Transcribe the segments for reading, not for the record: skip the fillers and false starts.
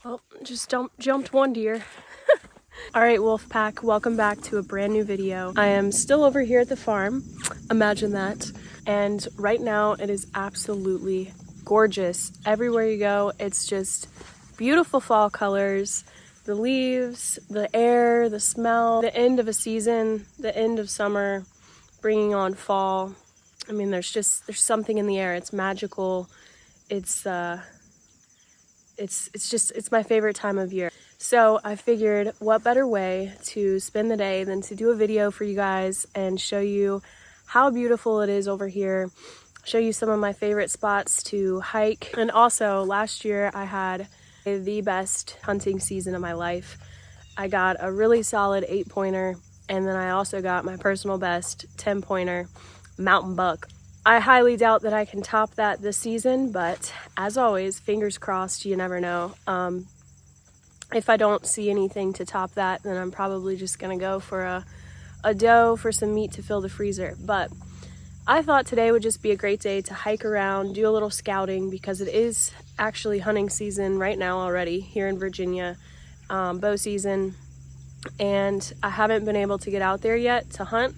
Well, just jumped one deer. All right, Wolfpack, welcome back to a brand new video. I am still over here at the farm, imagine that. And right now it is absolutely gorgeous. Everywhere you go, it's just beautiful fall colors, the leaves, the air, the smell, the end of a season, the end of summer, bringing on fall. I mean, there's something in the air. It's magical. It's my favorite time of year. So I figured what better way to spend the day than to do a video for you guys and show you how beautiful it is over here, show you some of my favorite spots to hike. And also last year I had the best hunting season of my life. I got a really solid 8-pointer, and then I also got my personal best 10-pointer mountain buck. I highly doubt that I can top that this season, but as always, fingers crossed, you never know. If I don't see anything to top that, then I'm probably just gonna go for a doe for some meat to fill the freezer. But I thought today would just be a great day to hike around, do a little scouting, because it is actually hunting season right now already here in Virginia, bow season. And I haven't been able to get out there yet to hunt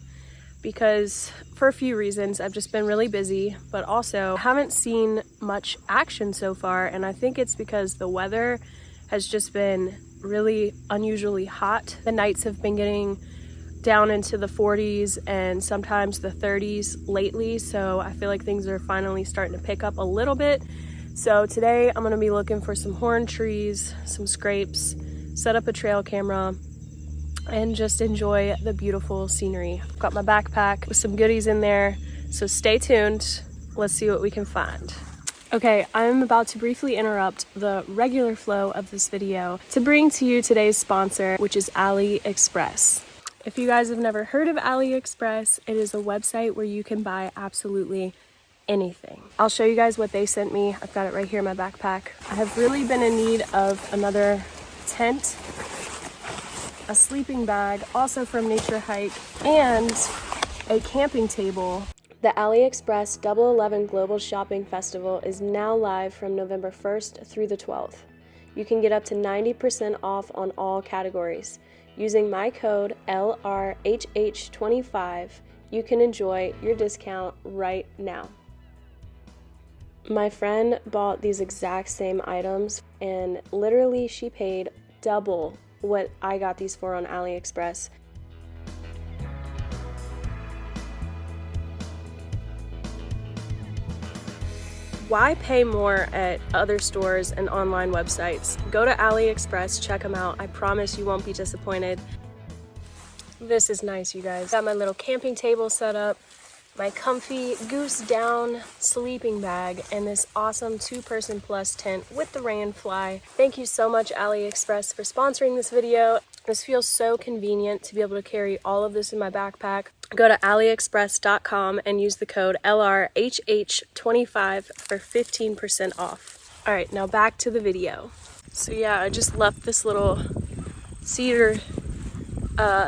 because for a few reasons. I've just been really busy, but also haven't seen much action so far. And I think it's because the weather has just been really unusually hot. The nights have been getting down into the 40s and sometimes the 30s lately. So I feel like things are finally starting to pick up a little bit. So today I'm gonna be looking for some horned trees, some scrapes, set up a trail camera, and just enjoy the beautiful scenery. I've got my backpack with some goodies in there, so stay tuned. Let's see what we can find. Okay, I'm about to briefly interrupt the regular flow of this video to bring to you today's sponsor, which is AliExpress. If you guys have never heard of AliExpress, it is a website where you can buy absolutely anything. I'll show you guys what they sent me. I've got it right here in my backpack. I have really been in need of another tent, a sleeping bag, also from Nature Hike, and a camping table. The AliExpress Double 11 Global Shopping Festival is now live from November 1st through the 12th. You can get up to 90% off on all categories. Using my code LRHH25, you can enjoy your discount right now. My friend bought these exact same items, and literally she paid double what I got these for on AliExpress. Why pay more at other stores and online websites? Go to AliExpress, check them out. I promise you won't be disappointed. This is nice, you guys. Got my little camping table set up, my comfy goose down sleeping bag, and this awesome 2-person plus tent with the rain fly. Thank you so much, AliExpress, for sponsoring this video. This feels so convenient to be able to carry all of this in my backpack. Go to aliexpress.com and use the code LRHH25 for 15% off. All right, now back to the video. So yeah, I just left this little cedar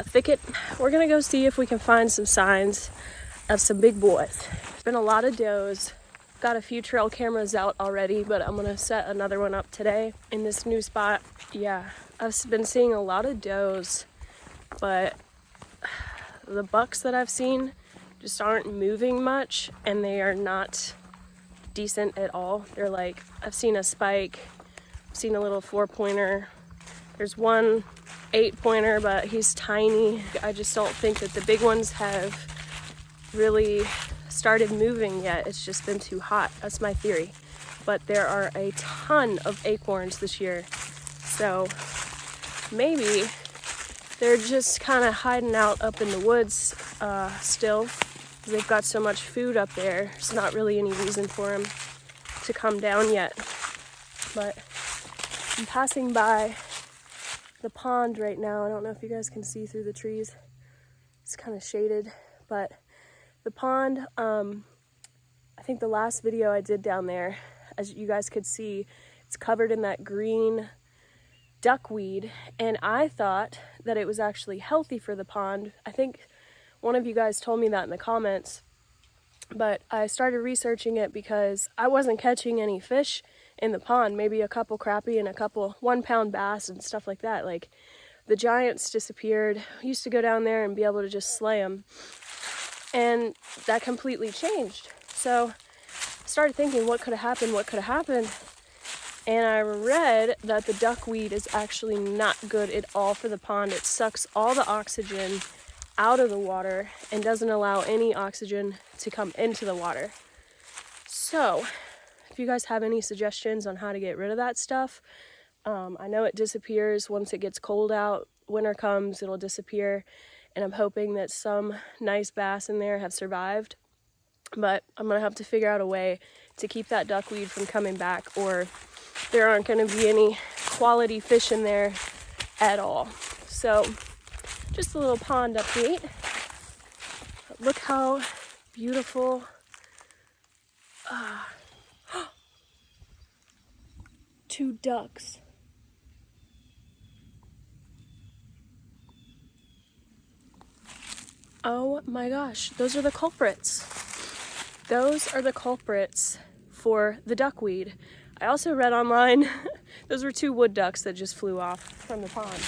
thicket. We're gonna go see if we can find some signs of some big boys. There's been a lot of does. Got a few trail cameras out already, but I'm gonna set another one up today in this new spot. Yeah, I've been seeing a lot of does, but the bucks that I've seen just aren't moving much, and they are not decent at all. They're like, I've seen a spike, I've seen a little 4-pointer. There's one 8-pointer, but he's tiny. I just don't think that the big ones have really started moving yet. It's just been too hot. That's my theory. But there are a ton of acorns this year, so maybe they're just kind of hiding out up in the woods still. They've got so much food up there. There's not really any reason for them to come down yet. But I'm passing by the pond right now. I don't know if you guys can see through the trees. It's kind of shaded, but the pond, I think the last video I did down there, as you guys could see, it's covered in that green duckweed, and I thought that it was actually healthy for the pond. I think one of you guys told me that in the comments, but I started researching it because I wasn't catching any fish in the pond, maybe a couple crappie and a couple 1-pound bass and stuff like that. Like, the giants disappeared. We used to go down there and be able to just slay them, and that completely changed. So I started thinking, what could have happened? What could have happened? And I read that the duckweed is actually not good at all for the pond. It sucks all the oxygen out of the water and doesn't allow any oxygen to come into the water. So if you guys have any suggestions on how to get rid of that stuff, I know it disappears once it gets cold out. Winter comes, it'll disappear, and I'm hoping that some nice bass in there have survived. But I'm gonna have to figure out a way to keep that duckweed from coming back, or there aren't gonna be any quality fish in there at all. So just a little pond update. Look how beautiful. Two ducks. Oh my gosh, those are the culprits. Those are the culprits for the duckweed. I also read online, those were 2 wood ducks that just flew off from the pond.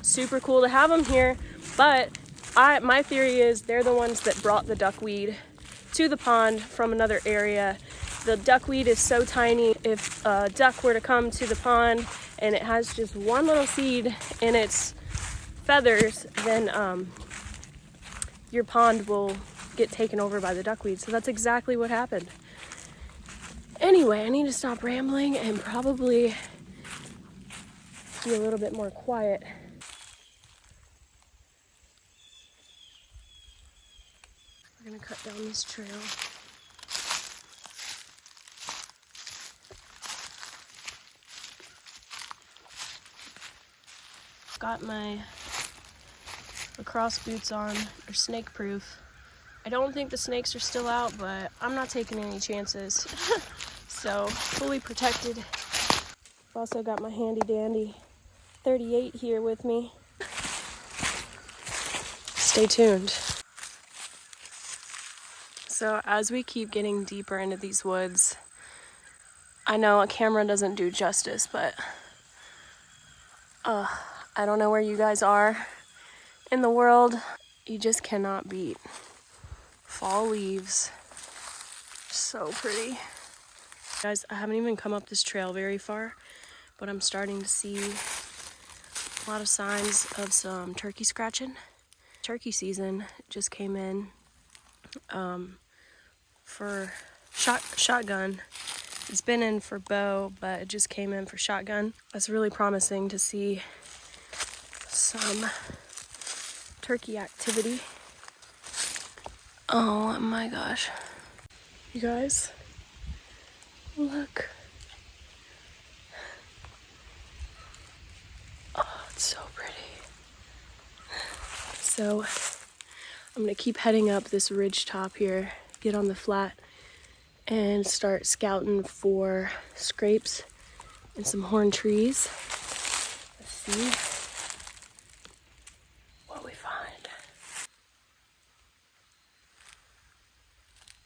Super cool to have them here, but my theory is they're the ones that brought the duckweed to the pond from another area. The duckweed is so tiny, if a duck were to come to the pond and it has just one little seed in its feathers, then your pond will get taken over by the duckweed. So that's exactly what happened. Anyway, I need to stop rambling and probably be a little bit more quiet. We're gonna cut down this trail. Got my lacrosse boots on. They're snake proof. I don't think the snakes are still out, but I'm not taking any chances. So, fully protected. I've also got my handy dandy 38 here with me. Stay tuned. So as we keep getting deeper into these woods, I know a camera doesn't do justice, but I don't know where you guys are in the world. You just cannot beat fall leaves. So pretty. Guys, I haven't even come up this trail very far, but I'm starting to see a lot of signs of some turkey scratching. Turkey season just came in for shotgun. It's been in for bow, but it just came in for shotgun. That's really promising to see some turkey activity. Oh my gosh. You guys, look. Oh, it's so pretty. So I'm gonna keep heading up this ridge top here, get on the flat, and start scouting for scrapes and some horned trees. Let's see what we find.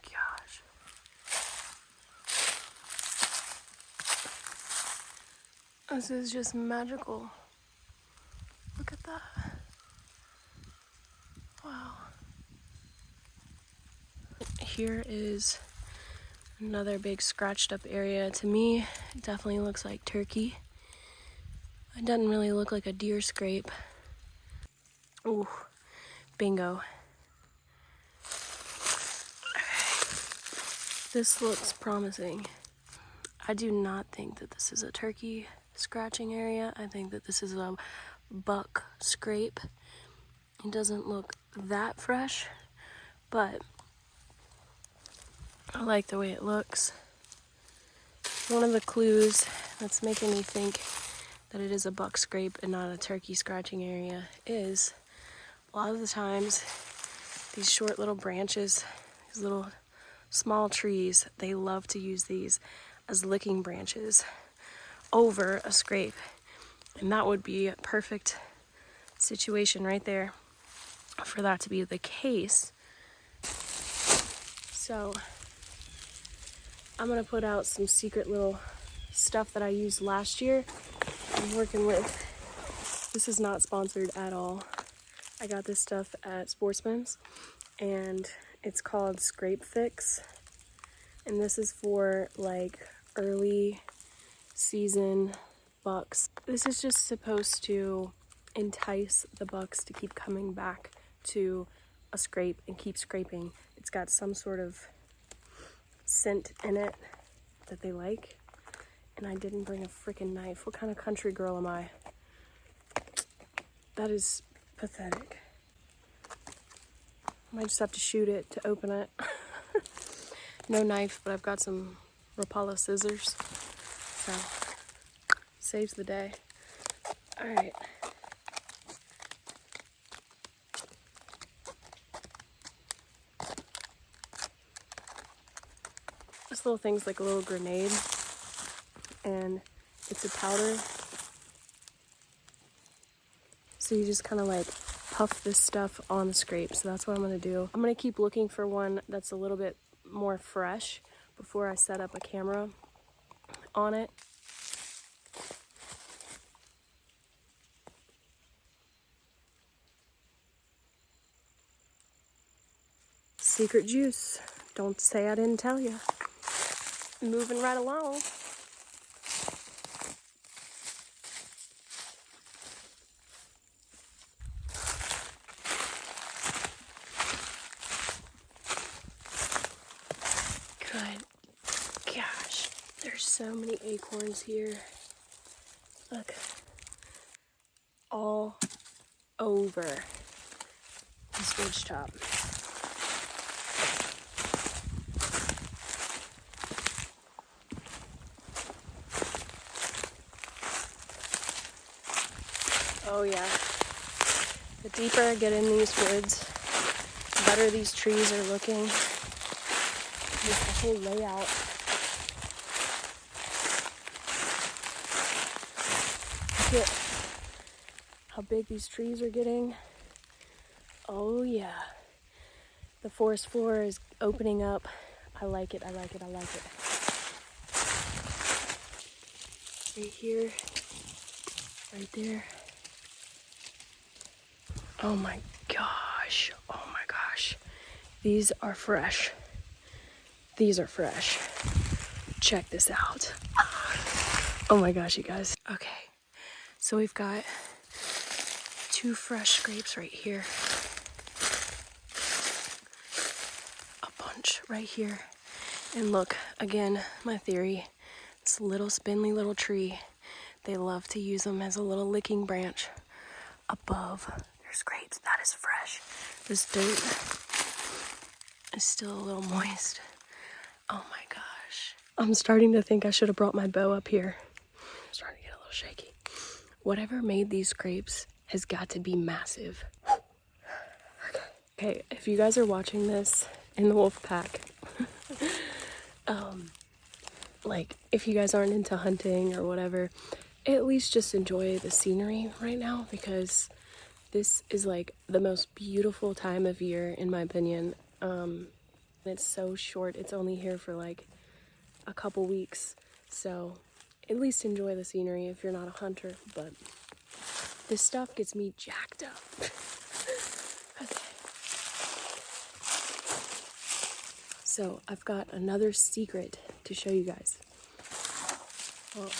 Gosh. This is just magical. Look at that. Wow. Here is another big scratched up area. To me, it definitely looks like turkey. It doesn't really look like a deer scrape. Ooh, bingo. Okay. This looks promising. I do not think that this is a turkey scratching area. I think that this is a buck scrape. It doesn't look that fresh, but I like the way it looks. One of the clues that's making me think that it is a buck scrape and not a turkey scratching area is a lot of the times these short little branches, these little small trees, they love to use these as licking branches over a scrape. And that would be a perfect situation right there for that to be the case. So I'm gonna put out some secret little stuff that I used last year. I'm working with. This is not sponsored at all. I got this stuff at Sportsman's, and it's called Scrape Fix. And this is for like early season bucks. This is just supposed to entice the bucks to keep coming back to a scrape and keep scraping. It's got some sort of scent in it that they like. And I didn't bring a freaking knife. What kind of country girl am I? That is pathetic. I might just have to shoot it to open it. No knife, but I've got some Rapala scissors. So, saves the day. Alright. This little thing's like a little grenade. And it's a powder. So you just kind of like puff this stuff on the scrape. So that's what I'm going to do. I'm going to keep looking for one that's a little bit more fresh before I set up a camera on it. Secret juice. Don't say I didn't tell you. Moving right along. Good gosh, there's so many acorns here. Look, all over this ridge top. Oh yeah, the deeper I get in these woods, the better these trees are looking. Just the whole layout. Look at how big these trees are getting. Oh yeah, the forest floor is opening up. I like it, I like it, I like it. Right here, right there. Oh my gosh, oh my gosh. These are fresh. These are fresh. Check this out. Oh my gosh, you guys. Okay, so we've got 2 fresh scrapes right here. A bunch right here. And look, again, my theory, this little spindly little tree, they love to use them as a little licking branch above their scrapes. That is fresh. This dirt is still a little moist. Oh my gosh. I'm starting to think I should have brought my bow up here. I'm starting to get a little shaky. Whatever made these scrapes has got to be massive. Okay, if you guys are watching this in the wolf pack, like if you guys aren't into hunting or whatever, at least just enjoy the scenery right now, because this is like the most beautiful time of year in my opinion. It's so short. It's only here for like a couple weeks, so at least enjoy the scenery if you're not a hunter. But this stuff gets me jacked up. Okay. So I've got another secret to show you guys. Well,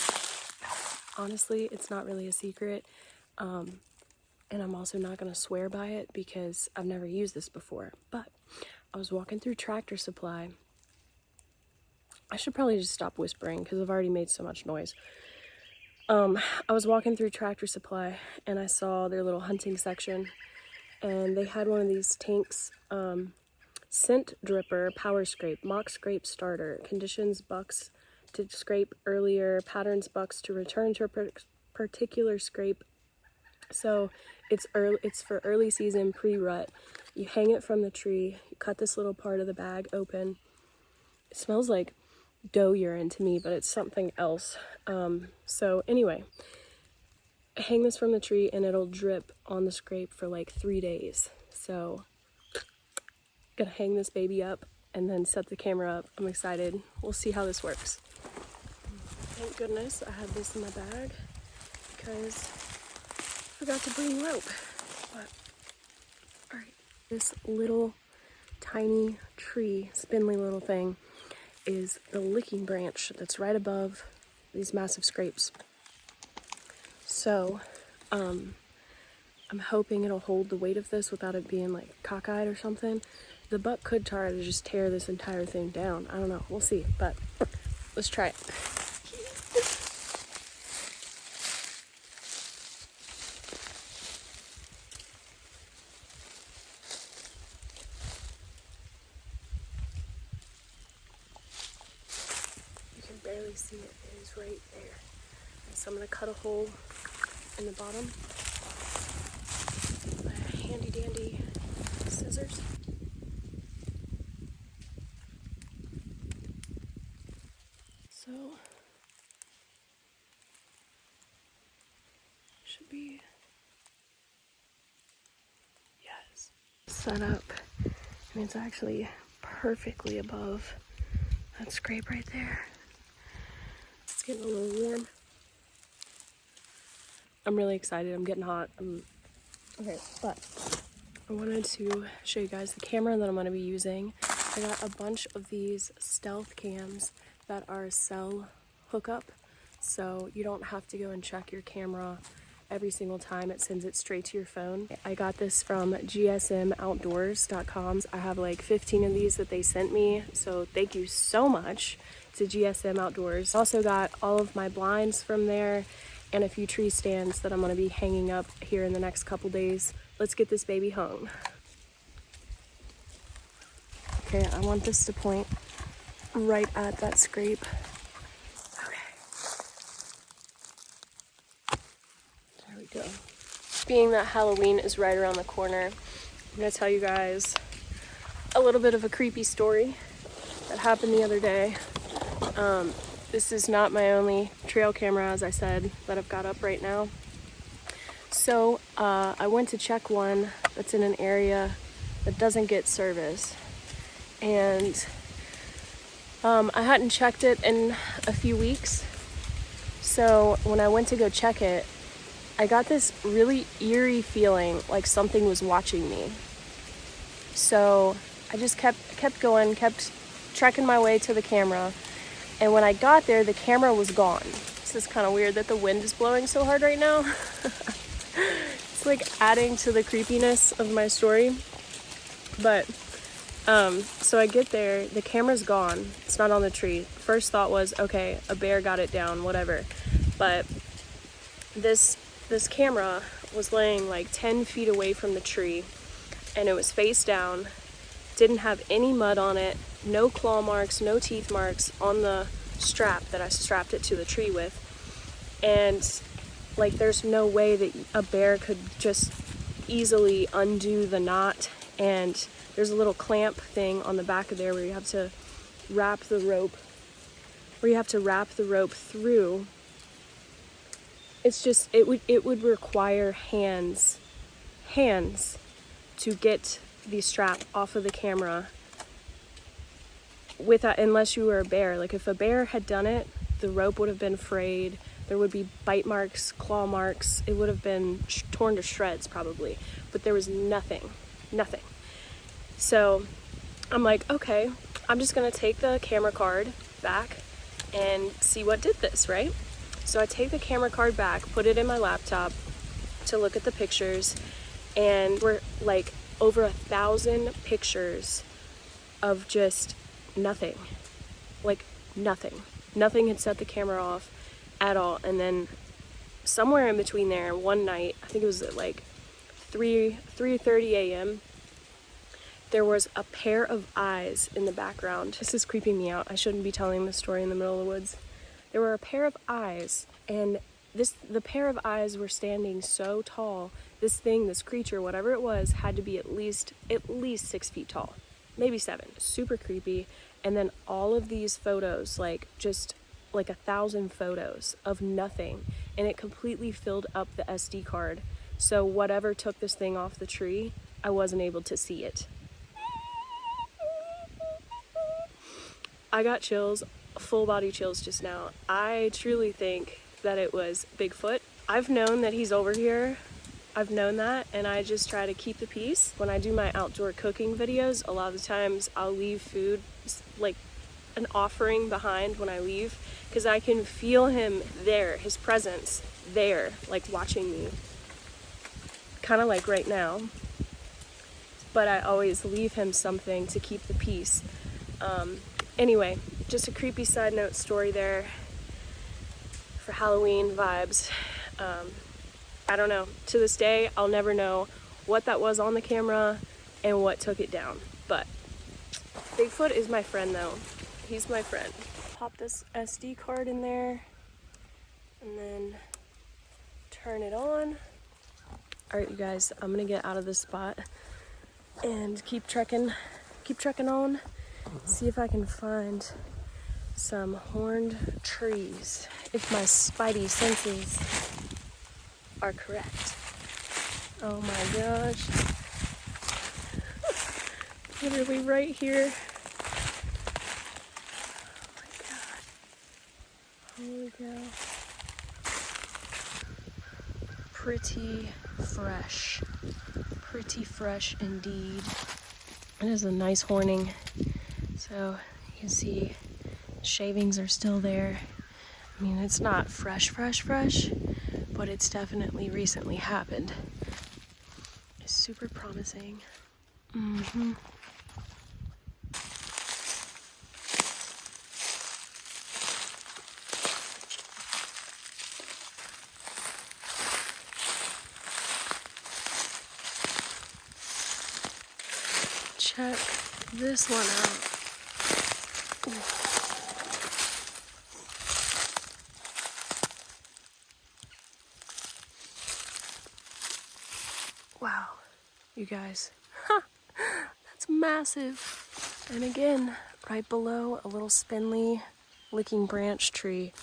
honestly, it's not really a secret, and I'm also not going to swear by it because I've never used this before. But I was walking through Tractor Supply. I should probably just stop whispering because I've already made so much noise. I was walking through Tractor Supply and I saw their little hunting section, and they had one of these tanks, scent dripper, power scrape, mock scrape starter, conditions bucks to scrape earlier, patterns bucks to return to a particular scrape. So it's for early season pre-rut. You hang it from the tree, you cut this little part of the bag open. It smells like doe urine to me, but it's something else. So anyway, hang this from the tree and it'll drip on the scrape for like 3 days. So gonna hang this baby up and then set the camera up. I'm excited. We'll see how this works. Thank goodness I had this in my bag because I forgot to bring rope. But, all right, this little tiny tree, spindly little thing, is the licking branch that's right above these massive scrapes. So, I'm hoping it'll hold the weight of this without it being like cockeyed or something. The buck could try to just tear this entire thing down. I don't know, we'll see, but let's try it. You can barely see it, it is right there. And so I'm gonna cut a hole in the bottom. My handy dandy scissors. So, should be, yes, set up, and it's actually perfectly above that scrape right there. It's getting a little warm. I'm really excited, I'm getting hot. Okay, but I wanted to show you guys the camera that I'm going to be using. I got a bunch of these stealth cams that are cell hookup, so you don't have to go and check your camera every single time. It sends it straight to your phone. I got this from gsmoutdoors.com. I have like 15 of these that they sent me, so thank you so much to GSM Outdoors. Also got all of my blinds from there and a few tree stands that I'm going to be hanging up here in the next couple days. Let's get this baby hung. Okay, I want this to point right at that scrape. Okay. There we go. Being that Halloween is right around the corner, I'm going to tell you guys a little bit of a creepy story that happened the other day. This is not my only trail camera, as I said, that I've got up right now. So I went to check one that's in an area that doesn't get service. And I hadn't checked it in a few weeks. So when I went to go check it, I got this really eerie feeling like something was watching me. So I just kept going, kept trekking my way to the camera. And when I got there, the camera was gone. This is kind of weird that the wind is blowing so hard right now. It's like adding to the creepiness of my story. But, so I get there, the camera's gone. It's not on the tree. First thought was, okay, a bear got it down, whatever. But this camera was laying like 10 feet away from the tree, and it was face down, didn't have any mud on it, no claw marks, no teeth marks on the strap that I strapped it to the tree with. And like there's no way that a bear could just easily undo the knot. And there's a little clamp thing on the back of there where you have to wrap the rope through. It's just, it would require hands to get the strap off of the camera without, unless you were a bear. Like if a bear had done it, the rope would have been frayed. There would be bite marks, claw marks. It would have been torn to shreds probably, but there was nothing. So I'm like, okay, I'm just gonna take the camera card back and see what did this, right? So I take the camera card back, put it in my laptop to look at the pictures, and we're like over 1,000 pictures of just nothing. Like nothing. Nothing had set the camera off at all. And then somewhere in between there, one night, I think it was at like 3:30 a.m., there was a pair of eyes in the background. This is creeping me out. I shouldn't be telling this story in the middle of the woods. There were a pair of eyes, and the pair of eyes were standing so tall. This creature, whatever it was, had to be at least 6 feet tall, maybe 7. Super creepy. And then all of these photos, like just like 1,000 photos of nothing, and it completely filled up the SD card. So whatever took this thing off the tree, I wasn't able to see it. I got chills full body chills just now. I truly think that it was Bigfoot. I've known that he's over here. I've known that, and I just try to keep the peace. When I do my outdoor cooking videos, a lot of the times I'll leave food, like an offering behind when I leave, because I can feel him there, his presence there, like watching me. Kind of like right now. But I always leave him something to keep the peace. Anyway, just a creepy side note story there for Halloween vibes. I don't know. To this day, I'll never know what that was on the camera and what took it down. But Bigfoot is my friend though. He's my friend. Pop this SD card in there and then turn it on. All right, you guys, I'm gonna get out of this spot and keep trekking on. See if I can find some horned trees, if my spidey senses are correct. Oh my gosh. Literally right here. Oh my god. Holy cow. Pretty fresh. Pretty fresh indeed. It is a nice horning. So you can see shavings are still there. I mean, it's not fresh, but it's definitely recently happened. It's super promising. Check this one out. Ooh. Wow, you guys, that's massive. And again, right below, a little spindly licking branch tree.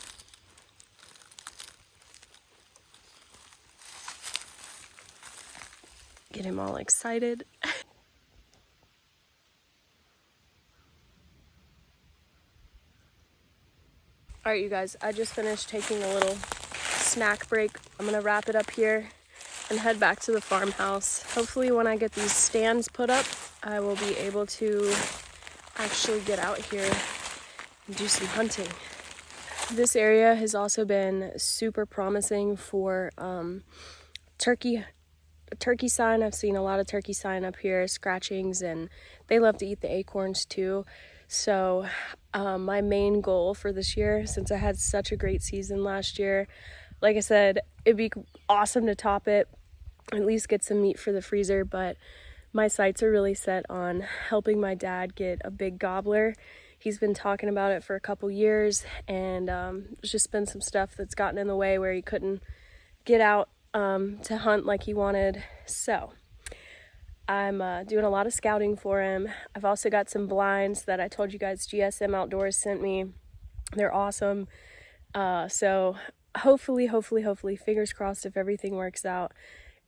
Get him all excited. All right, you guys, I just finished taking a little snack break. I'm gonna wrap it up here and head back to the farmhouse. Hopefully when I get these stands put up, I will be able to actually get out here and do some hunting. This area has also been super promising for turkey sign. I've seen a lot of turkey sign up here, scratchings, and they love to eat the acorns too. So my main goal for this year, since I had such a great season last year, like I said, it'd be awesome to top it, at least get some meat for the freezer, but my sights are really set on helping my dad get a big gobbler. He's been talking about it for a couple years, and there's just been some stuff that's gotten in the way where he couldn't get out to hunt like he wanted. So I'm doing a lot of scouting for him. I've also got some blinds that I told you guys GSM Outdoors sent me. They're awesome. So hopefully, fingers crossed, if everything works out,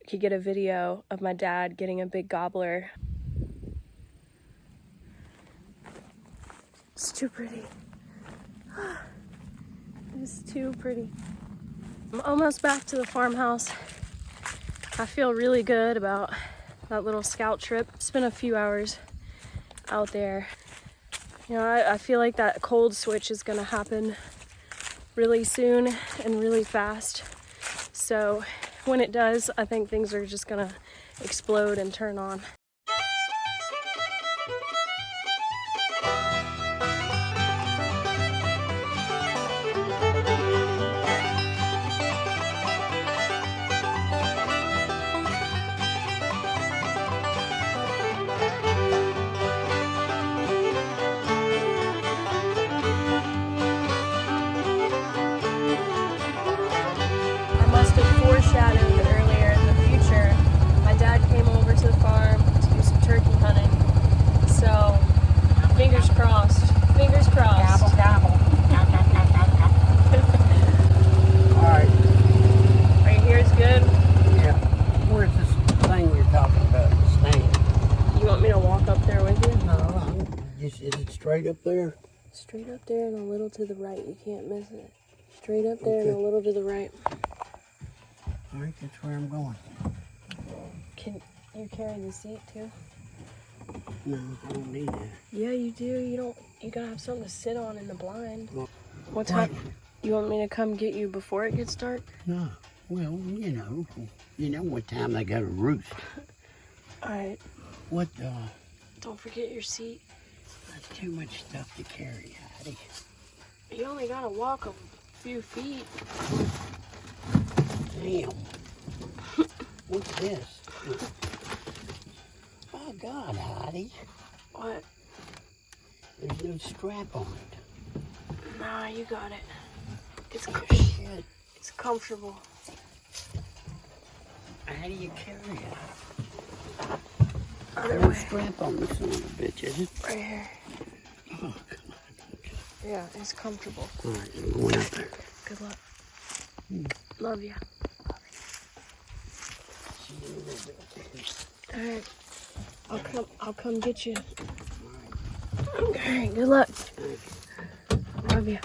I could get a video of my dad getting a big gobbler. It's too pretty. It's too pretty. I'm almost back to the farmhouse. I feel really good about that little scout trip. It's been a few hours out there. You know, I feel like that cold switch is gonna happen really soon and really fast. So when it does, I think things are just gonna explode and turn on. Foreshadowed earlier in the future, my dad came over to the farm to do some turkey hunting. So, fingers crossed. Fingers crossed. Gobble, Alright. Are you here? It's good? Yeah. Where's this thing you're talking about? Stand. You want me to walk up there with you? No, is it straight up there? Straight up there and a little to the right. You can't miss it. Straight up there and a little to the right. All right, that's where I'm going. Can you carry the seat too? No, I don't need that. Yeah, you do. You gotta have something to sit on in the blind. Well, What time? You want me to come get you before it gets dark? No. Well, you know what time they go to roost. All right. What, Don't forget your seat. That's too much stuff to carry, Heidi. You only gotta walk a few feet. Damn. What's this? Oh, God, Heidi. What? There's no strap on it. Nah, you got it. It's Shit. It's comfortable. How do you carry it? Other No way. strap on this son of a bitch, is it? Right here. Oh, come on. Okay. Yeah, it's comfortable. All right, I'm going up there. Good luck. Love you. See you in a little bit. All right. I'll come get you. Okay, good luck. Love you.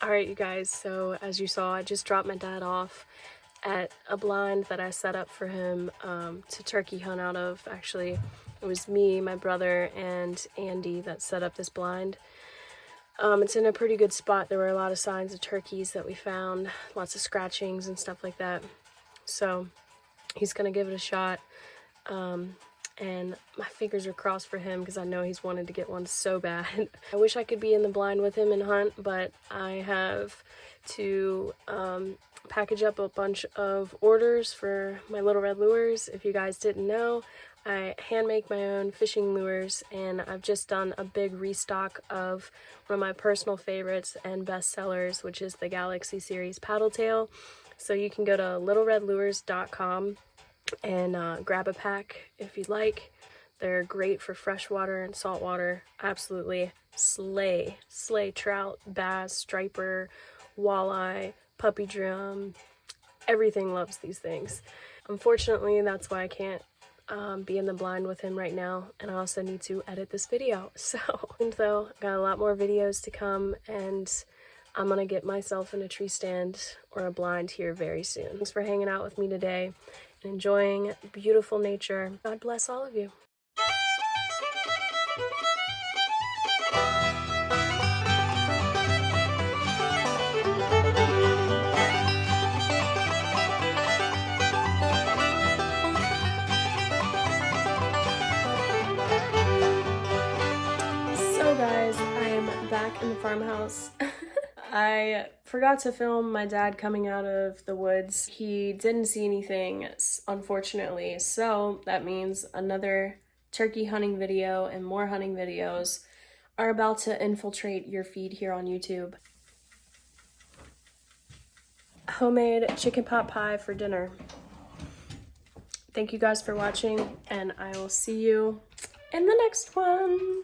Alright, you guys, so as you saw, I just dropped my dad off at a blind that I set up for him to turkey hunt out of. Actually, it was me, my brother, and Andy that set up this blind. It's in a pretty good spot. There were a lot of signs of turkeys that we found, lots of scratchings and stuff like that. So he's gonna give it a shot. And my fingers are crossed for him because I know he's wanted to get one so bad. I wish I could be in the blind with him and hunt, but I have to package up a bunch of orders for my Little Red lures. If you guys didn't know, I hand make my own fishing lures, and I've just done a big restock of one of my personal favorites and best sellers, which is the Galaxy Series Paddle Tail. So you can go to lilredlures.com and grab a pack if you'd like. They're great for freshwater and saltwater. Absolutely slay trout, bass, striper, walleye, puppy drum. Everything loves these things. Unfortunately, that's why I can't be in the blind with him right now, and I also need to edit this video. So, though, got a lot more videos to come, and I'm gonna get myself in a tree stand or a blind here very soon. Thanks for hanging out with me today and enjoying beautiful nature. God bless all of you. So guys, I am back in the farmhouse. I forgot to film my dad coming out of the woods. He didn't see anything, unfortunately, so that means another turkey hunting video and more hunting videos are about to infiltrate your feed here on YouTube. Homemade chicken pot pie for dinner. Thank you guys for watching, and I will see you in the next one.